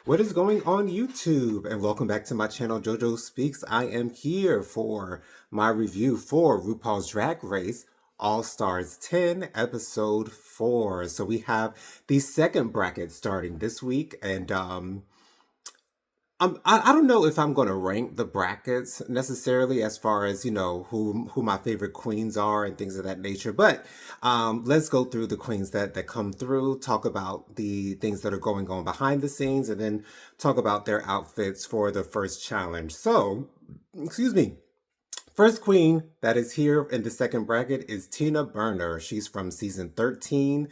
What is going on YouTube? And welcome back to my channel, JoJo Speaks. I am here for my review for RuPaul's Drag Race All Stars 10, Episode 4. So we have the second bracket starting this week, and I don't know if I'm going to rank the brackets necessarily as far as, who my favorite queens are and things of that nature. But let's go through the queens that come through, talk about the things that are going on behind the scenes, and then talk about their outfits for the first challenge. So, excuse me. First queen that is here in the second bracket is Tina Burner. She's from season 13.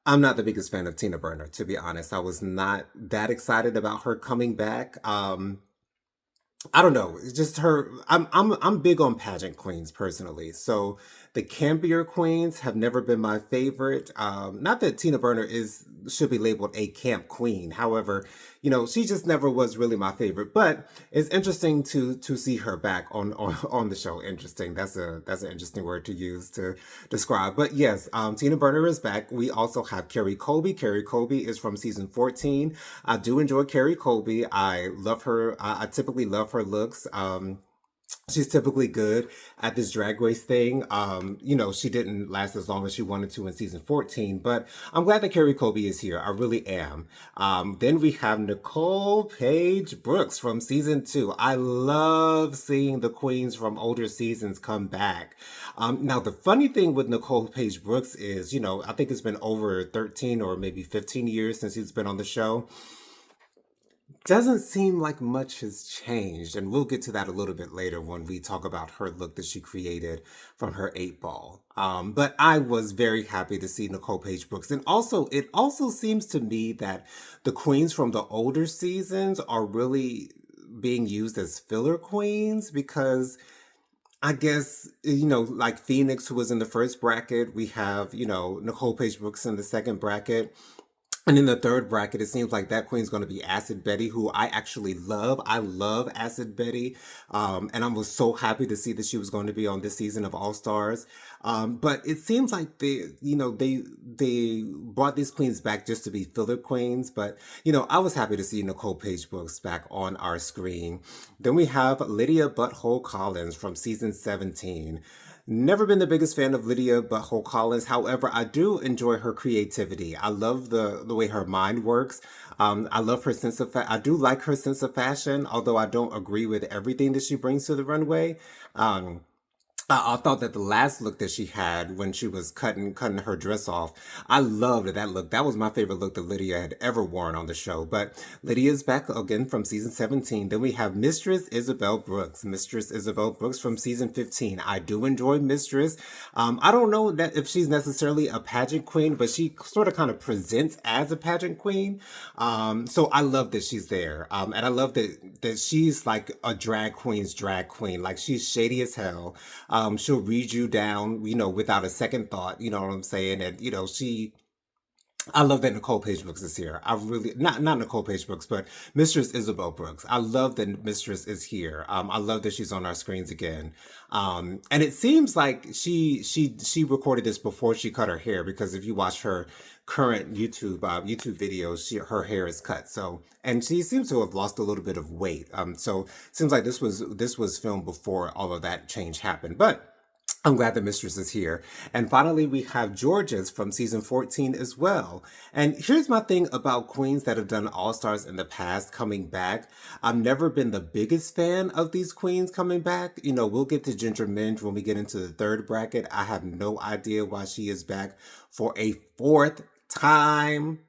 I'm not the biggest fan of Tina Burner, to be honest. I was not that excited about her coming back. I don't know. It's just her. I'm big on pageant queens personally. So the campier queens have never been my favorite. Not that Tina Burner is should be labeled a camp queen. However, she just never was really my favorite. But it's interesting to see her back on the show. Interesting. That's an interesting word to use to describe. But yes, Tina Burner is back. We also have Carrie Colby. Carrie Colby is from season 14. I do enjoy Carrie Colby. I love her. I typically love her looks. She's typically good at this drag race thing. She didn't last as long as she wanted to in season 14, but I'm glad that Carrie Colby is here. I really am. Then we have Nicole Paige Brooks from season 2. I love seeing the queens from older seasons come back. Now, the funny thing with Nicole Paige Brooks is, I think it's been over 13 or maybe 15 years since he's been on the show. Doesn't seem like much has changed, and we'll get to that a little bit later when we talk about her look that she created from her 8 ball. But I was very happy to see Nicole Paige Brooks, and also it also seems to me that the queens from the older seasons are really being used as filler queens because I guess, like Phoenix, who was in the first bracket, we have, Nicole Paige Brooks in the second bracket. And in the third bracket, it seems like that queen's going to be Acid Betty, who I actually love. I love Acid Betty. And I was so happy to see that she was going to be on this season of All Stars. But it seems like they brought these queens back just to be filler queens. But, I was happy to see Nicole Paige Brooks back on our screen. Then we have Lydia Butthole Collins from season 17. Never been the biggest fan of Lydia Butthole Collins. However, I do enjoy her creativity. I love the way her mind works. I love her sense of I do like her sense of fashion, although I don't agree with everything that she brings to the runway. I thought that the last look that she had when she was cutting her dress off, I loved that look. That was my favorite look that Lydia had ever worn on the show. But Lydia's back again from season 17. Then we have Mistress Isabel Brooks. Mistress Isabel Brooks from season 15. I do enjoy Mistress. I don't know that if she's necessarily a pageant queen, but she sort of kind of presents as a pageant queen. So I love that she's there. And I love that she's like a drag queen's drag queen. Like she's shady as hell. She'll read you down, without a second thought, you know what I'm saying? And, I love that Nicole Paige Brooks is here. I really, not Nicole Paige Brooks, but Mistress Isabel Brooks. I love that Mistress is here. I love that she's on our screens again. And it seems like she recorded this before she cut her hair because if you watch her current YouTube videos, her hair is cut. So, and she seems to have lost a little bit of weight. So it seems like this was filmed before all of that change happened. But I'm glad the Mistress is here. And finally, we have Georges from season 14 as well. And here's my thing about queens that have done All Stars in the past coming back. I've never been the biggest fan of these queens coming back. We'll get to Ginger Minge when we get into the third bracket. I have no idea why she is back for a fourth time.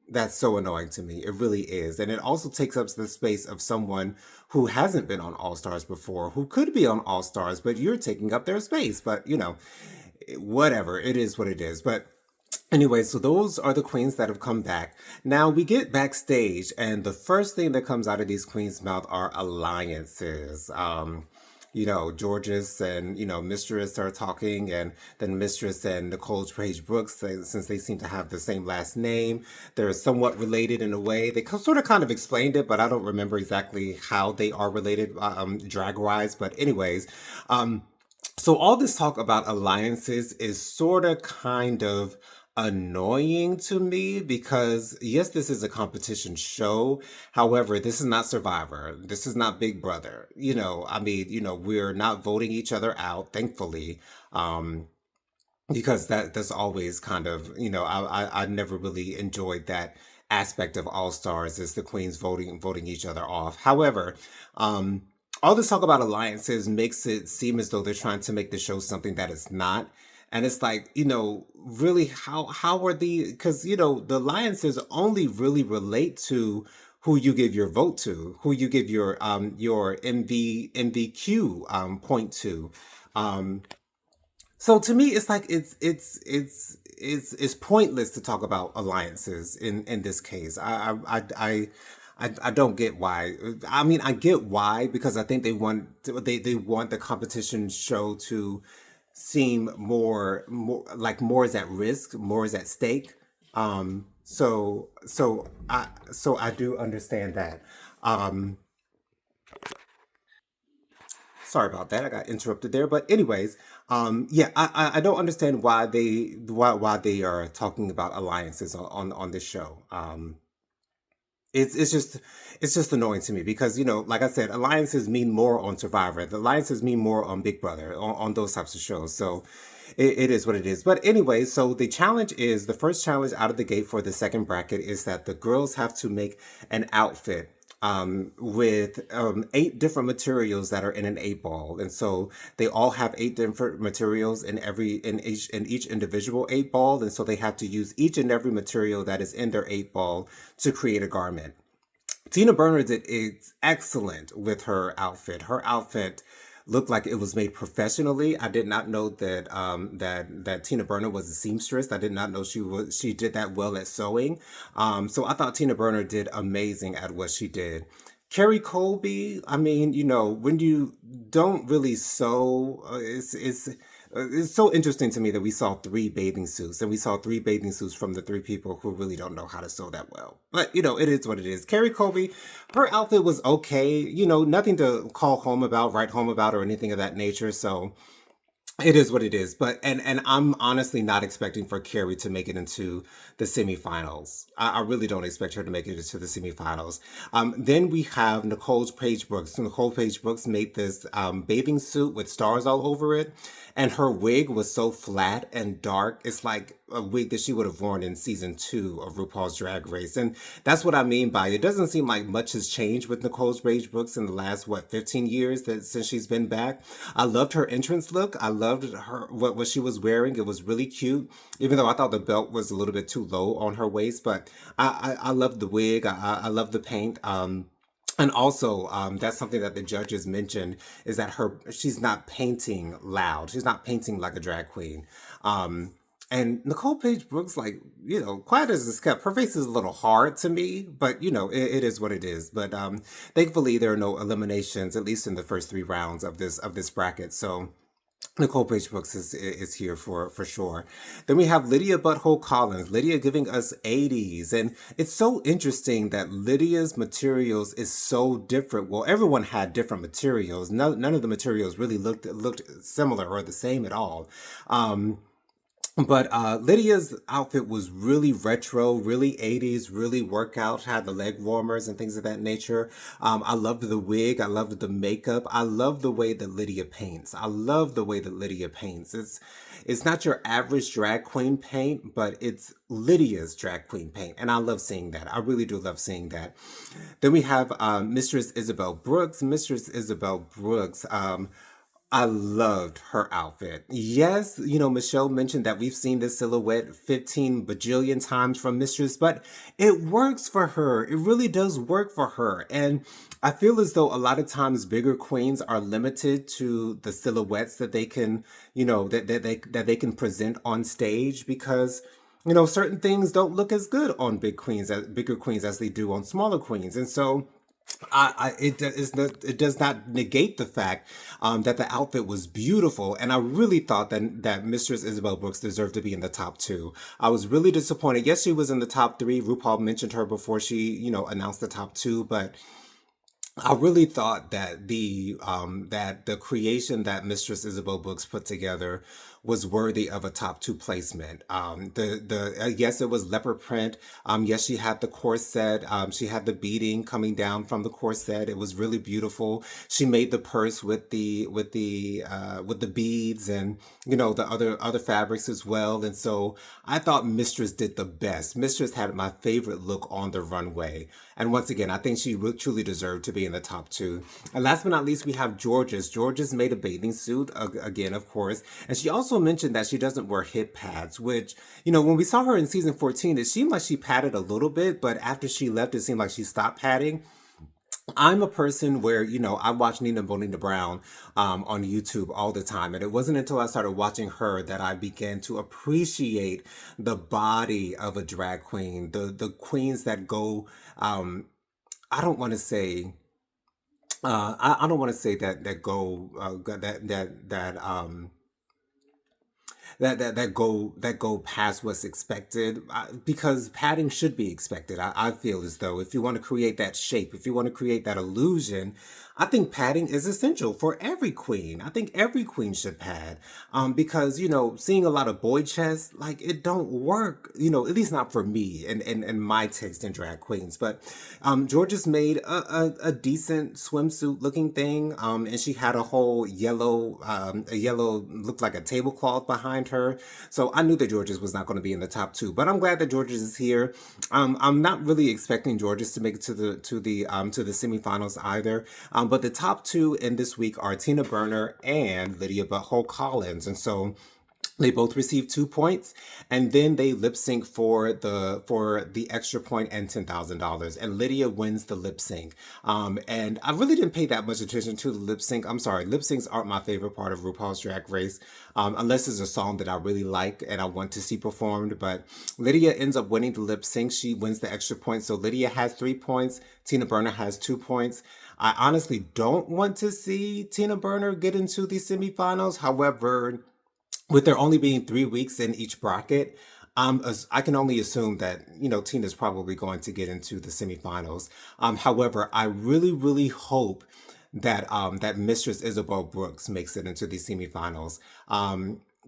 That's so annoying to me. It really is. And it also takes up the space of someone who hasn't been on All Stars before, who could be on All Stars, but you're taking up their space. But, whatever. It is what it is. But anyway, so those are the queens that have come back. Now we get backstage, and the first thing that comes out of these queens' mouth are alliances. Georges and, Mistress are talking, and then Mistress and Nicole Paige Brooks, since they seem to have the same last name, they're somewhat related in a way. They sort of kind of explained it, but I don't remember exactly how they are related, drag-wise. But anyways, so all this talk about alliances is sort of kind of annoying to me because yes, this is a competition show. However, this is not Survivor. This is not Big Brother. I mean, we're not voting each other out, thankfully. Um, because that's always kind of, I never really enjoyed that aspect of All Stars, is the queens voting each other off. However, um all this talk about alliances makes it seem as though they're trying to make the show something that it's not. And it's like, really, how are because the alliances only really relate to who you give your vote to, who you give your MVQ point to. um so to me, it's like it's pointless to talk about alliances in this case. I don't get why. I mean, I get why, because I think they want the competition show to seem more is at risk, more is at stake. So I do understand that. Um, Sorry about that. I got interrupted there. But anyways, yeah, I don't understand why they are talking about alliances on this show. It's just annoying to me because, like I said, alliances mean more on Survivor. The alliances mean more on Big Brother, on those types of shows. So it is what it is. But anyway, so the first challenge out of the gate for the second bracket is that the girls have to make an outfit with eight different materials that are in an eight ball. And so they all have eight different materials in each individual eight ball. And so they have to use each and every material that is in their eight ball to create a garment. Tina Burner did excellent with her outfit. Her outfit looked like it was made professionally. I did not know that Tina Burner was a seamstress. I did not know she did that well at sewing. So I thought Tina Burner did amazing at what she did. Carrie Colby, I mean, when you don't really sew, it's so interesting to me that we saw three bathing suits, and we saw three bathing suits from the three people who really don't know how to sew that well. But it is what it is. Carrie Colby, her outfit was okay. Nothing to call home about, write home about, or anything of that nature. So it is what it is. But I'm honestly not expecting for Carrie to make it into the semifinals. I really don't expect her to make it into the semifinals. Then we have Nicole Page Brooks. Nicole Page Brooks made this bathing suit with stars all over it, and her wig was so flat and dark. It's like a wig that she would have worn in season 2 of RuPaul's Drag Race. And that's what I mean by it doesn't seem like much has changed with Nicole Page Brooks in the last, 15 years since she's been back. I loved her entrance look. I loved what she was wearing. It was really cute, even though I thought the belt was a little bit too low on her waist. But I loved the wig. I love the paint. And also, that's something that the judges mentioned, is that she's not painting loud. She's not painting like a drag queen. And Nicole Page Brooks, like, quiet as it's kept, her face is a little hard to me, but it is what it is. But thankfully, there are no eliminations, at least in the first 3 rounds of this bracket. So Nicole Page Brooks is here for sure. Then we have Lydia Butthole Collins. Lydia giving us 80s. And it's so interesting that Lydia's materials is so different. Well, everyone had different materials. None of the materials really looked similar or the same at all. But Lydia's outfit was really retro, really 80s, really workout, had the leg warmers and things of that nature. I loved the wig. I loved the makeup. I love the way that Lydia paints. I love the way that Lydia paints. It's not your average drag queen paint, but it's Lydia's drag queen paint. And I love seeing that. I really do love seeing that. Then we have Mistress Isabel Brooks. Mistress Isabel Brooks. I loved her outfit. Yes, Michelle mentioned that we've seen this silhouette 15 bajillion times from Mistress, but it works for her. It really does work for her. And I feel as though a lot of times bigger queens are limited to the silhouettes that they can, that they can present on stage, because certain things don't look as good on bigger queens as they do on smaller queens. And so it does not negate the fact that the outfit was beautiful, and I really thought that Mistress Isabel Brooks deserved to be in the top two. I was really disappointed. Yes, she was in the top three. RuPaul mentioned her before she, announced the top two, but I really thought that the creation that Mistress Isabel Brooks put together was worthy of a top two placement. Yes, it was leopard print. Yes, she had the corset. She had the beading coming down from the corset. It was really beautiful. She made the purse with the beads and the other fabrics as well. And so I thought Mistress did the best. Mistress had my favorite look on the runway. And once again, I think she truly deserved to be in the top two. And last but not least, we have Georges. Georges made a bathing suit, again, of course. And she also mentioned that she doesn't wear hip pads, which, when we saw her in season 14, it seemed like she padded a little bit, but after she left, it seemed like she stopped padding. I'm a person where, I watch Nina Bonina Brown on YouTube all the time. And it wasn't until I started watching her that I began to appreciate the body of a drag queen, the queens that go, I don't want to say, I don't want to say that go, that go past what's expected, because padding should be expected. I feel as though if you want to create that shape, if you want to create that illusion, I think padding is essential for every queen. I think every queen should pad, because seeing a lot of boy chests, like, it don't work, at least not for me and my taste in drag queens. But Georges made a decent swimsuit looking thing, and she had a yellow, looked like a tablecloth behind her. So I knew that Georges was not going to be in the top two, but I'm glad that Georges is here. I'm not really expecting Georges to make it to the semifinals either. But the top two in this week are Tina Burner and Lydia Butthole Collins, and so they both received 2 points, and then they lip sync for the extra point and $10,000. And Lydia wins the lip sync. And I really didn't pay that much attention to the lip sync. I'm sorry, lip syncs aren't my favorite part of RuPaul's Drag Race, unless it's a song that I really like and I want to see performed. But Lydia ends up winning the lip sync. She wins the extra point. So Lydia has 3 points. Tina Burner has 2 points. I honestly don't want to see Tina Burner get into the semifinals. However, with there only being 3 weeks in each bracket, I can only assume that, Tina's probably going to get into the semifinals. However, I really, really hope that Mistress Isabel Brooks makes it into the semifinals.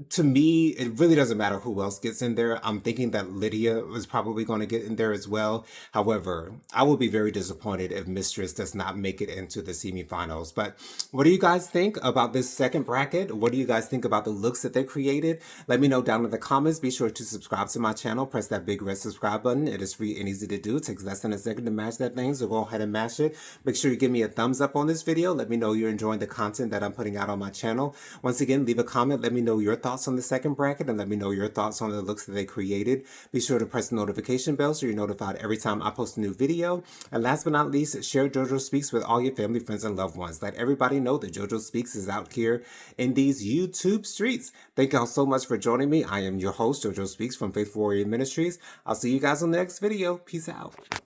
To me, it really doesn't matter who else gets in there. I'm thinking that Lydia is probably going to get in there as well. However, I will be very disappointed if Mistress does not make it into the semifinals. But what do you guys think about this second bracket? What do you guys think about the looks that they created? Let me know down in the comments. Be sure to subscribe to my channel. Press that big red subscribe button. It is free and easy to do. It takes less than a second to mash that thing, so go ahead and mash it. Make sure you give me a thumbs up on this video. Let me know you're enjoying the content that I'm putting out on my channel. Once again, leave a comment. Let me know your thoughts on the second bracket, and let me know your thoughts on the looks that they created. Be sure to press the notification bell so you're notified every time I post a new video. And last but not least, share JoJo Speaks with all your family, friends, and loved ones. Let everybody know that JoJo Speaks is out here in these YouTube streets. Thank y'all so much for joining me. I am your host, JoJo Speaks from Faithful Warrior Ministries. I'll see you guys on the next video. Peace out.